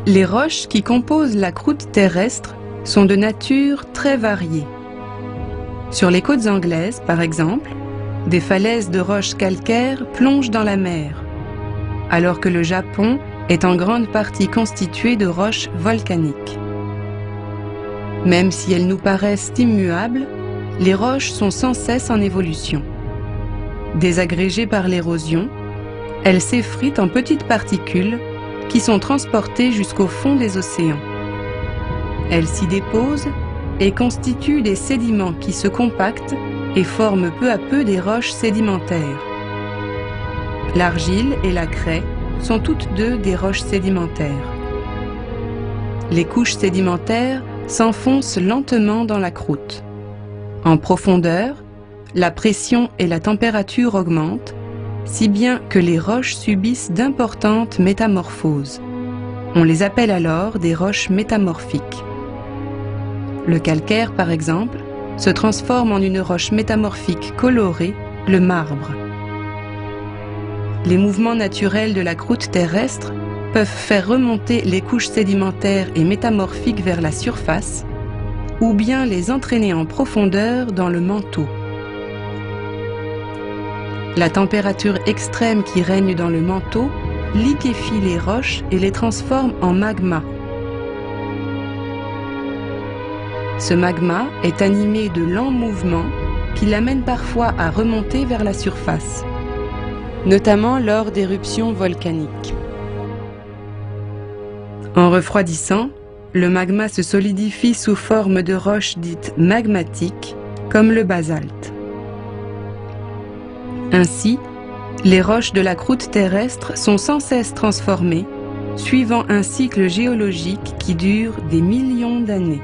Les roches qui composent la croûte terrestre sont de nature très variée. Sur les côtes anglaises, par exemple, des falaises de roches calcaires plongent dans la mer, alors que le Japon est en grande partie constitué de roches volcaniques. Même si elles nous paraissent immuables, les roches sont sans cesse en évolution. Désagrégées par l'érosion, elles s'effritent en petites particules qui sont transportées jusqu'au fond des océans. Elles s'y déposent et constituent des sédiments qui se compactent et forment peu à peu des roches sédimentaires. L'argile et la craie sont toutes deux des roches sédimentaires. Les couches sédimentaires s'enfoncent lentement dans la croûte. En profondeur, la pression et la température augmentent, si bien que les roches subissent d'importantes métamorphoses. On les appelle alors des roches métamorphiques. Le calcaire, par exemple, se transforme en une roche métamorphique colorée, le marbre. Les mouvements naturels de la croûte terrestre peuvent faire remonter les couches sédimentaires et métamorphiques vers la surface, ou bien les entraîner en profondeur dans le manteau. La température extrême qui règne dans le manteau liquéfie les roches et les transforme en magma. Ce magma est animé de lents mouvements qui l'amènent parfois à remonter vers la surface, notamment lors d'éruptions volcaniques. En refroidissant, le magma se solidifie sous forme de roches dites magmatiques, comme le basalte. Ainsi, les roches de la croûte terrestre sont sans cesse transformées, suivant un cycle géologique qui dure des millions d'années.